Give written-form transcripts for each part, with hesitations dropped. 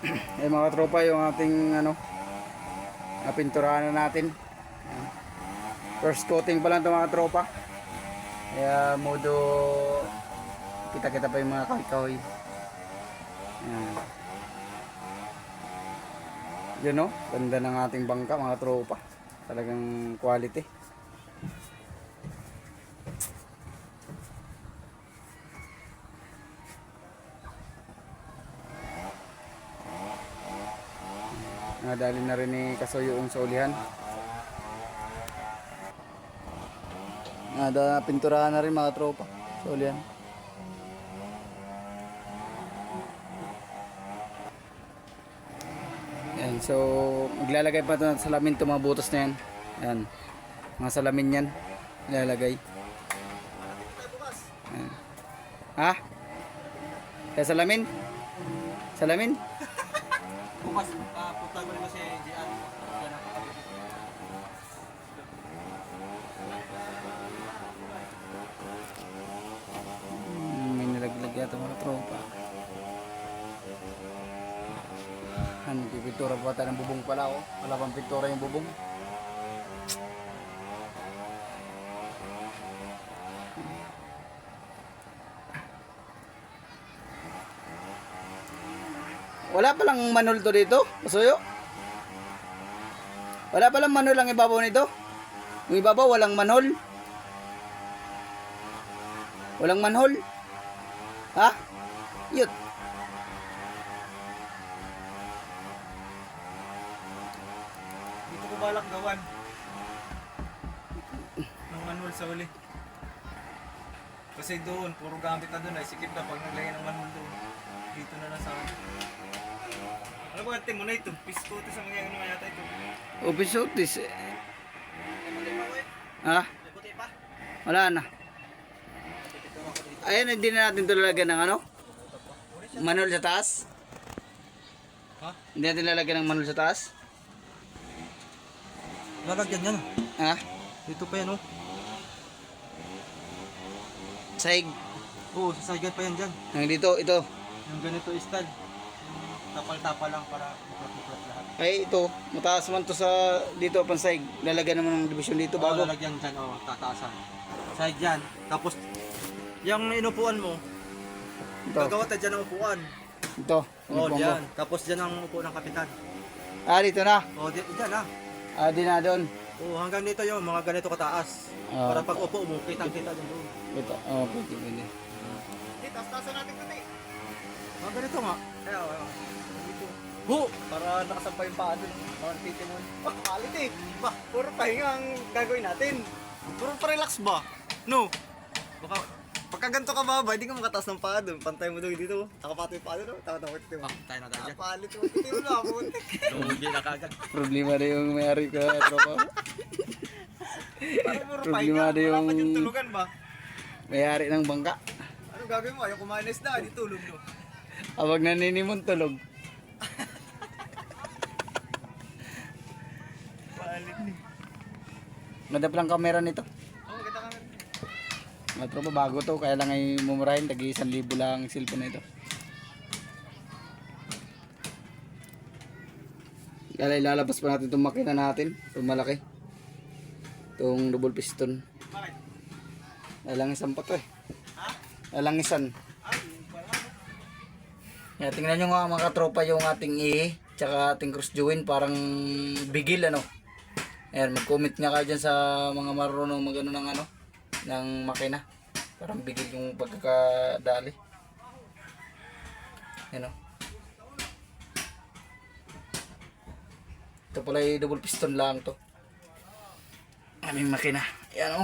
Eh mga tropa, yung ating ano, napinturahan na natin. Ayan. First coating pa lang ito mga tropa. Kaya modo kita-kita pa yung mga kahoy-kahoy. Ayan. Yun no, ganda ng ating bangka mga tropa. Talagang quality. Nadali na rin ni Kasoyo yung sa ulihan. Pinturahan na rin mga tropa sa ulihan. Yan, so maglalagay pa ito ng salamin ito mga butas na yan. Yan, mga salamin yan ilalagay. Yan. Ha? Kaya salamin? Salamin? Bukas, punta ko rin kasi diyan. May nilaglag yata mga tropa. Pintura pa tayo ng bubong pala oh. Wala pang pintura yung bubong. Wala palang manhole to dito, Masuyo. Wala palang manhole ang ibabaw nito. Yung ibabaw walang manhole. Walang manhole. Ha? Yut. Dito ko balak gawan. Ng manual sa uli. Kasi doon, puro gamit na doon ay sikip na pag naglagay ng manual doon. Dito na lang sa akin. Ano ba ate mo na ito? Pisko ito sa mga ano yata ito. Opisotis. Ha? Wala na. Ayan, hindi na natin tulalagyan ng ano? Manhole sa taas? Ha? Hindi natin lalagyan ng manhole sa taas? Lalagyan yan. Ha? Dito pa yan oh. Saig. Oo, sasagyan pa yan dyan. Ang dito, ito. Yung ganito style. Tapal-tapal lang para buklat-buklat lahat. Ay, ito. Mataas man to sa dito, pansaig. Lalagyan naman ng division dito Bago bago. lalagyan dyan, oh, tataasan. Side dyan. Tapos, yung inupuan mo, Ito. gagawa tayo dyan ng upuan. Ito. Oh, Ano dyan. Tapos dyan ang upo ng kapitan. Ah, dito na. Oh, dyan ah. Ah, di na doon. Oh, hanggang dito yung mga ganito kataas. Ah. Para pag upo mo, kitang-kita dyan doon. Ito. Oh, pwede, pwede. Taas-taasan natin ito eh. Mga ganito nga. Ayaw. Dito. Ho! Para nakasampay yung paa doon. Para titi mo. Kalit eh. Ba, puro pahinga ang gagawin natin. Puro pa-relax ba? No. Baka, pagka ganito ka baba, hindi ka makataas ng paa doon. Pantay mo doon dito. Nakapato yung paa doon. Tawa-tawa ko titi mo. Tayo na tayo dyan. Kapalit mo. Titi mo na. Lugi na kagad. Problema na yung may-ari ka, tropa. Parang puro Problema pahinga. na Wala yung pa yung tulugan ba? may-ari ng bangka. Ano gagawin mo? Ayaw kumain na, di tulog no. Abag naninimon tulog. Palit ni. Ganda palang kamera nito. Oh, maganda kami. Mga tropa, bago to. Kaya lang ay mumurahin. Tagi 1,000 lang ang cellphone na ito. Kaya ilalabas pa natin itong makina natin. Itong malaki. Itong double piston. Bakit? Lalangisan pa to eh. Ha? Lalangisan. Ay, wala. Yan, tingnan nyo nga mga tropa yung ating tsaka ating cross joint. Parang bigil ano. Ayan, mag-comment nga kayo dyan sa mga marunong mag-ano ng ano. Ng makina. Parang bigil yung pagkakadali. Yan o. Ito pala yung double piston lang to. Aming makina. Yan o.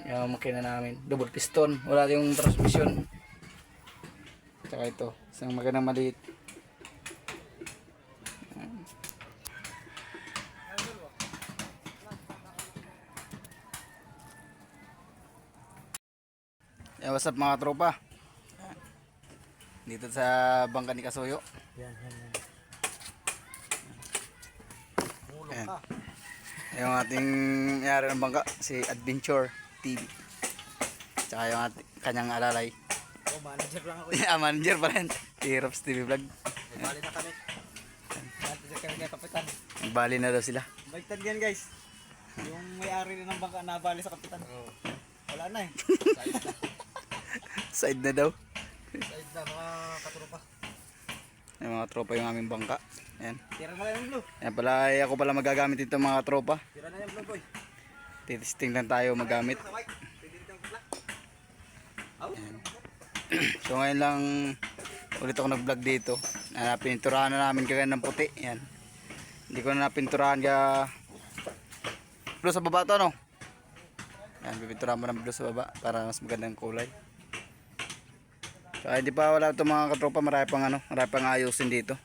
Yan ang makina namin. Double piston. Wala yung transmission. Tsaka ito. Isang magandang maliit. Yan, what's up mga tropa? Dito sa bangka ni Kasoyo. Yan. Mulong Ayan. ka. Yung ating yari ng bangka, si Adventure TV. Tsaka yung kanyang alalay. Oh, manager lang ako. Manager pa rin. Si Rops TV Vlog. Bali na kami. Bali na kami kay kapitan. Bali na daw sila. Baliktad yan guys. Yung may-ari na ng bangka na bali sa kapitan. Wala na eh. Side na daw. Side na mga katropa. Yung mga tropa yung aming bangka. Ayan. Tira na yung blue. Ayan pala, ako pala magagamit ito mga tropa. Tira na yung blue boy. Titisting lang tayo magamit. So ngayon lang ulit ako nag-vlog dito. Pininturahan na namin kagaya ng puti. Yan. Hindi ko na napinturahan ka blue sa baba to, no? Yan, pipinturahan mo ng blue sa baba para mas magandang kulay. So hindi pa wala itong mga katropa, marami pang ayusin dito.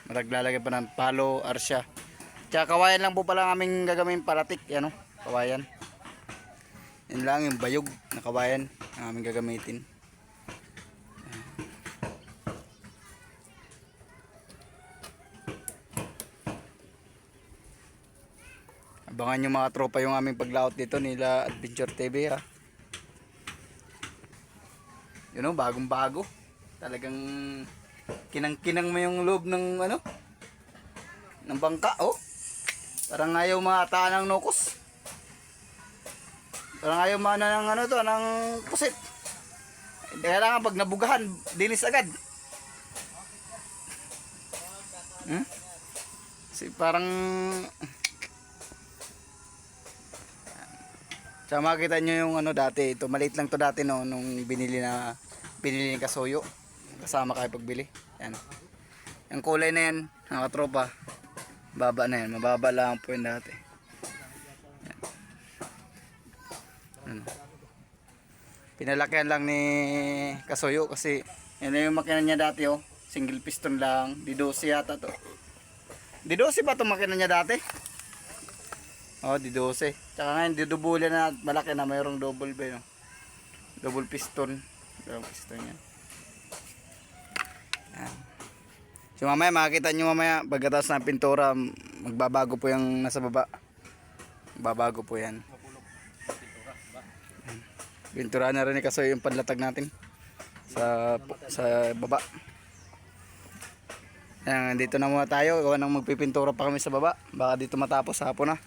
Maglalagay pa ng palo, arsya. Tsaka kawayan lang po pala ang aming gagawin paratik, yan, no? Kawayan. Yan lang yung bayog na kawayan ang aming gagamitin. Abangan nyo mga tropa yung aming paglaot dito nila Adventure TV, ha. Yun, know, bagong bago. Talagang kinang-kinang mo yung loob ng ano, ng bangka, oh. Parang ayaw maataan ng nokos. Parang ayaw maana ng ano to, ng pusit. Kailangan pag nabugahan, dinis agad. Kasi parang sa makita nyo yung ano dati, ito maliit lang to dati, no, nung binili ni Kasuyo. Kasama kayo pagbili. Yan. Yung kulay na yan, mga katropa, baba na yan, mababa lang po yun dati. Yan. Ano. Pinalakihan lang ni Kasuyo kasi yan na yung makina niya dati, oh. Single piston lang, D12 yata to. D12 ba itong makina niya dati? Oh, D12. Tsaka ngayon didubulin na malaki na, mayroong double ba yun? Double piston. Double piston yan. Yan. So mamaya makikita nyo mamaya pagkatapos ng pintura, magbabago po yung nasa baba. Magbabago po yan. Pintura na rin kasi yung panlatag natin sa baba. Yan, dito na muna tayo. Gawa nang magpipintura pa kami sa baba. Baka dito matapos hapon na.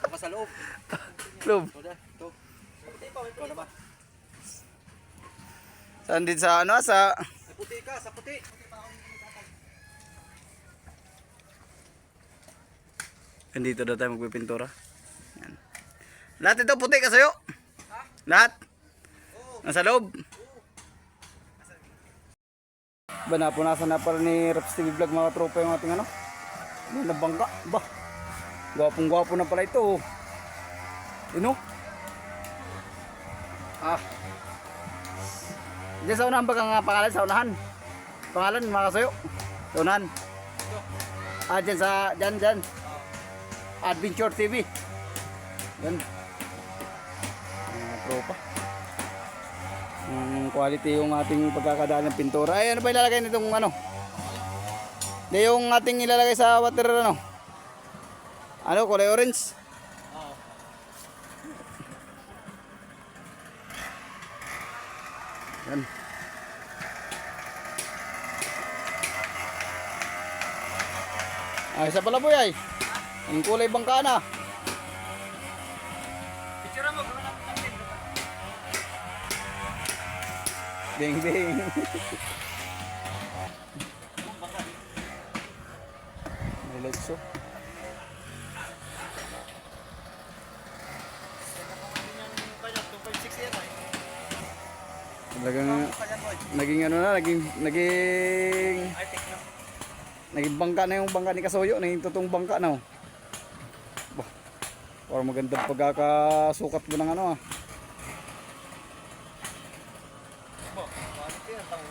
Baka sa loob. Loob. Saan din sa ano? Sa Puti ka, sa puti. dito daw tayo magpipintura. Yan. Lahat ito puti ka sa'yo? Lahat? Nasa loob? Ba, napunasan na pala ni Raps TV Vlog mga tropa yung ating ano? Yung nabangka. Ba? Gwapong gwapo na pala ito. Ino? Ah. Diyan sa unahan ba kang pangalan sa unahan? Pangalan mga kasuyo? Sa unahan? Ah, dyan. Adventure TV. Yan. Tropa. Quality yung ating pagkakadaan ng pintura. Ay, ano ba ilalagay nitong ano? Di yung ating ilalagay sa water ano? Ano, kulay orange? Oo. Yan. Ay, isa pala po ay. Ang kulay bangka na. Picture mo, gawin natin natin. Bing bing. May lights oh. Talagang naging ano na, naging bangka na yung bangka ni Kasuyo, naging totoong bangka na oh. Bah, parang magandang pagkakasukat mo ng ano ah.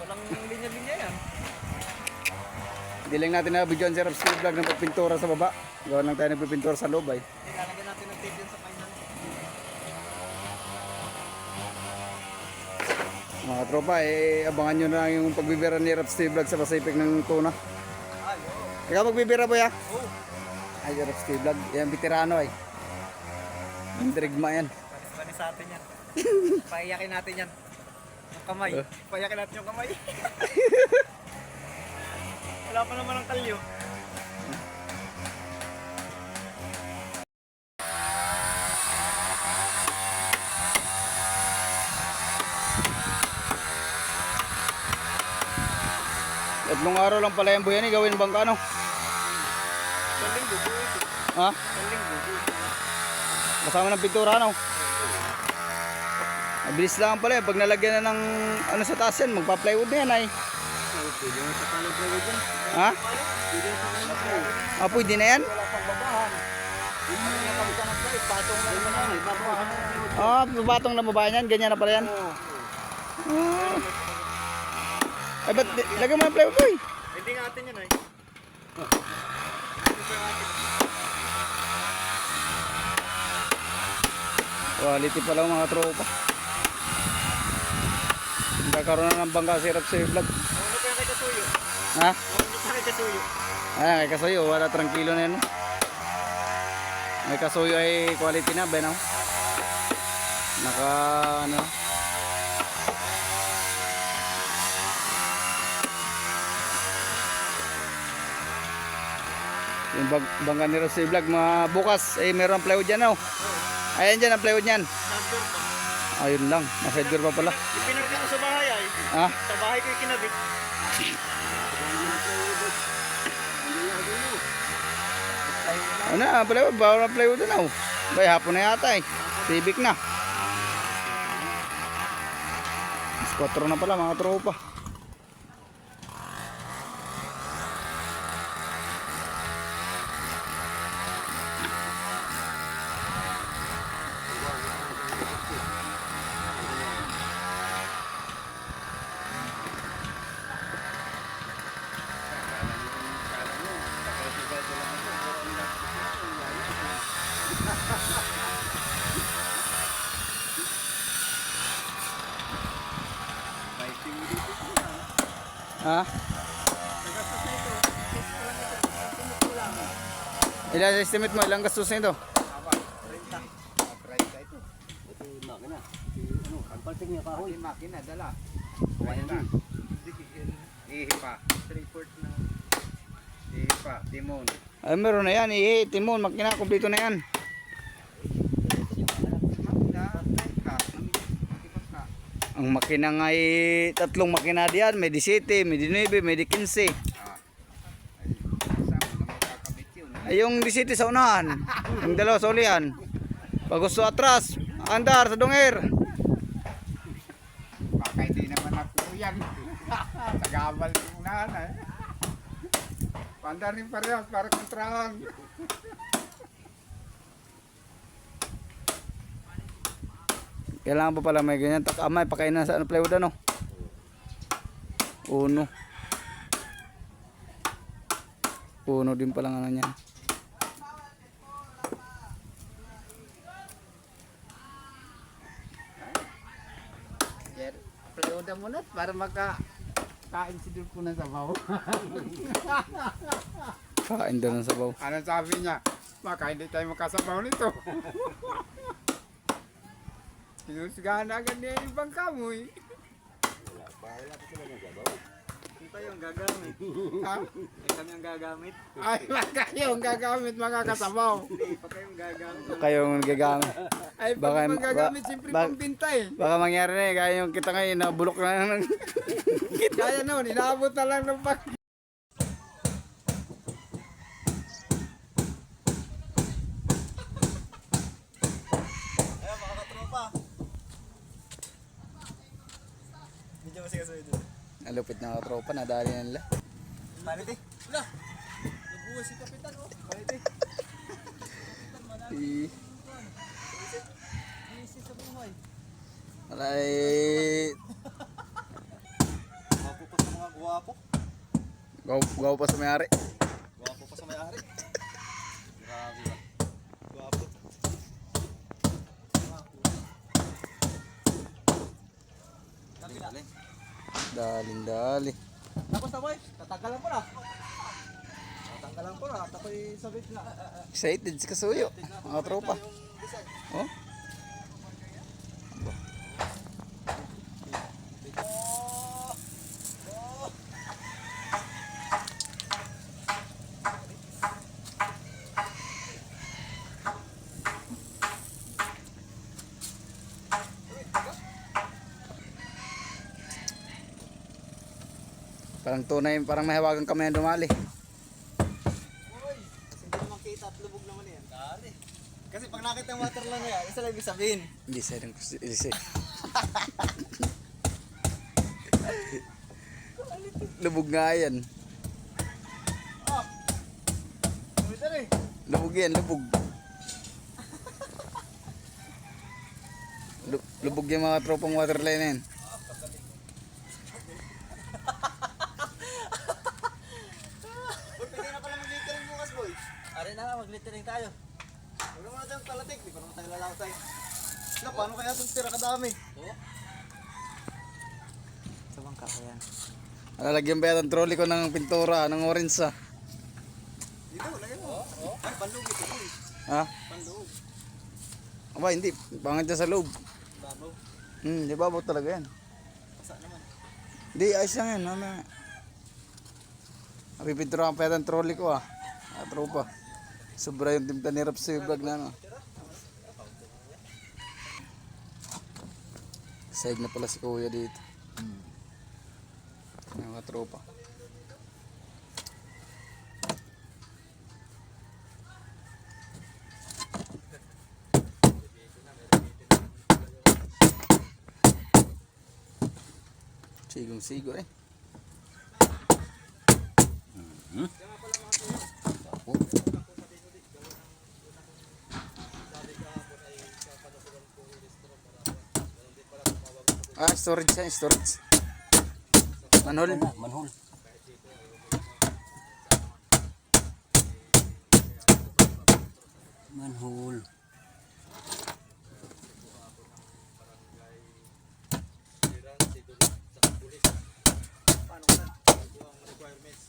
Walang linya-linya yan. Hindi lang natin na video si Raps TV Vlog ng pagpintura sa baba. Gawa lang tayo nagpipintura sa loob ay. Ilalagyan natin ng tape yan sa final. Mga tropa, abangan nyo na yung pagbibira ni Raps TV Vlog sa Pacific ng tuna. Ikaw magbibira po ya? Oo. Ay, Raps TV Vlog. Yan, veterano ay. Ang drigma yan. Panis sa atin yan. Paiyakin natin yan. Yung kamay. Payakin natin yung kamay. Wala pa naman ang kalyo. Tatlong araw lang pala yung buyan gawin bangka no? Saling bubo ito. Ha? Saling bubo. Kasama ng pintura no? Mabilis lang pala pag nalagyan na ng ano sa taas yan, magpa-plywood na yan ay. Pwede mo sa kalyo plywood yan. Ha? Pwede mo sa kalyo plywood. Ah, pwede na yan? Wala pang babahan. Yung mga kapita ng plywood, patong na naman yan. Babahan na plywood. Ah, batong na babae yan, ganyan na pala yan. Oo. Ay, ba't lagyan mo ng plywood boy? Hindi nga atin yun ay. Quality pala mga tropa. Nagkakaroon na ng bangka si Rap sa vlog. Ano pa yung kay Kasuyo? Ha? Ano pa kay Kasuyo? Ay, kay Kasuyo, wala tranquilo na yan. No? May Kasuyo ay quality na, Ben. No? Naka, ano? Yung bangka ni Rap sa vlog, mga bukas, eh, meron plywood dyan, no? Ayan dyan, ang plywood niyan. Number pa. Ayun lang, nasa door pa pala. Ipinarka ko sa bahay ay. Ha? Sa bahay ko yung kinabit. Ano na, plywood, bawal na plywood na. Oh. Bay, hapon na yata eh. Civic na. Mas 4 na pala mga tropa. Ha? Ilan estimate mo? Ilang gastos nito? Makina, dala. Ihipa. 3/4 na. Ihipa, timon. Ay, meron na yan. Timon, makina, kompleto na yan. Ang makina nga ay tatlong makina diyan. May 17, may 19, may 15. Ay, yung 17 sa unahan. Yung dalawa sa ulihan. Pag gusto atras, andar sa dungir. Baka hindi naman ako yan. Tagabal yung unahan eh. Pandar rin parehas para kontrahan. Kailangan pa pala may ganyan. Takamay, pakain na sa plywood ano. Uno. Uno din palang ano niyan. Plywood mo na para kain si Dulpo ng sabaw. Kain doon ng sabaw. Ano sabi niya? Baka hindi tayo makasabaw nito. Sinusgahan agad niya yung bangka mo eh. Wala pa sila ng sabaw. Ito yung gagamit. Ha? Ito yung gagamit. Ay, baka yung gagamit makakasabaw. Hindi, baka yung gagamit. Kayong gagamit. Ay, baka yung gagamit siyempre pambinta eh. Baka mangyari na eh. Kaya yung kita ngayon, nabulok na ng... Kaya noon, inaabot na lang ng bangka. Nalupit na tropa, nadali na nila. Palit eh. Wala. Nabuhay si Kapitan oh. Palit eh. Easy sa buhay. Alay. Gwapo pa sa mga gwapo. Gaw pa sa may-ari. Gwapo pa sa may-ari. Grabe ba. Gwapo. Dali. Dali. Tapos na boy, tatanggalan ko na. Tatanggalan ko na, at ako'y sabit na. Excited si Kasuyo. Mga tropa. Oh? Parang tunay, parang mahiwagang kami na dumali. Uy, kasi hindi naman kita at lubog naman yan. Dari. Kasi pag nakita ng water lang yan, isa lang ibig sabihin. Hindi sa rin kasi. Lubog nga yan. Ah! Uy, dari. Lubog yan, lubog. Lubog yung mga tropang waterline na yan. Uy, pwede na pala mag-littering bukas, boy. Ari na nga, mag-littering tayo. Huwag naman natin ang talatik, di pa naman tayo lalakay. Na, paano kaya itong tira kadami? Oo. Sa bangka ko yan. Lalagyan pa yan ang trolley ko ng pintura, ng orange ah. Dito, lagyan mo. Ay, panlog ito, boy. Ha? Panlog. Aba, hindi. Pangit dyan sa loob. Babaw. Di ba talaga yan? Pasa naman. Hindi, ayos lang yan. Mamaya. Napipinturahan pa yan ang trolley ko ah. Tropa. Sobra yung timpla ni Raps sa vlog na ano. Side na pala si kuya dito. Yung mga tropa. Sigong-sigo eh. Storage yan, storage. Manhole. Manhole. Manhole. Paano ko na? Ito ang requirements.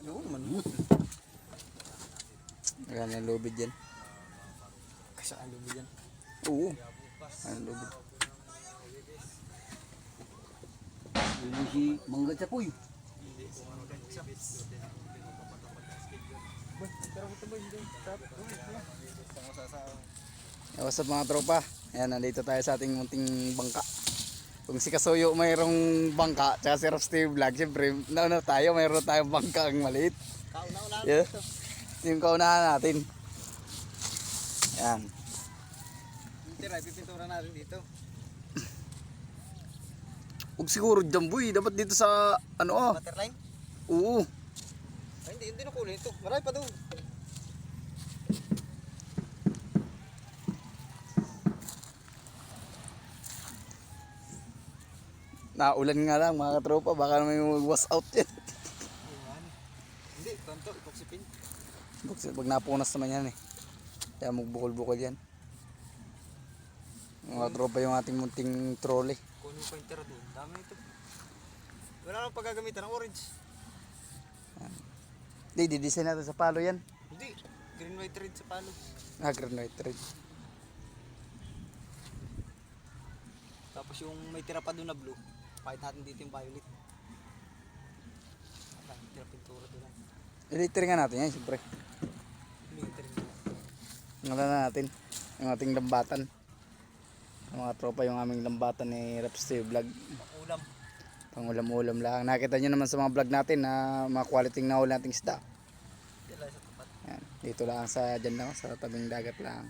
Ayun, manhole. Maganda ang lubid yan. Kasi ang lubid yan. Oo. Ang lubid. Yun si Mangga Chapoy. Pero ito ba hindi? What's up mga tropa? Ayan, nandito tayo sa ating munting bangka. Kung si Kasuyo mayroong bangka, tsaka si Rob Steve Vlog, siyempre, nauna tayo, mayroon tayong bangka ang maliit. Kauna-una Yeah. ito. Ito yung kaunahan natin. Ayan. Tira, ipipintura natin dito. Huwag siguro dyan boy, dapat dito sa, ano ah. Waterline? Oo. Ay, hindi na kunin ito. Marami pa doon. Naulan nga lang mga katropa, baka may was out yan. Ayan. Hindi, tanto, ipoksipin. Pag napunas naman yan eh. Kaya magbukol-bukol yan. Mga tropa yung ating munting trolley. Kunin pa yung tira doon. Dami ito. Wala nang paggagamitan ng orange. Hindi, didesign natin sa palo yan. Hindi. Green white red sa palo. Green white red. Tapos yung may tira pa doon na blue. Pakit natin dito yung violet. Tira pintura doon lang. I-litter nga natin yan, siyempre. Hindi yung tira nila. Ngalan na natin. Yung ating lambatan. Yung mga tropa yung aming lambatan ni Raps Steve Vlog. Ulam. Pangulam-ulam lang. Nakita nyo naman sa mga vlog natin na mga quality na huli nating isda. Dila sa tapat. Yan. Dito lang sa dyan lang sa tabing dagat lang.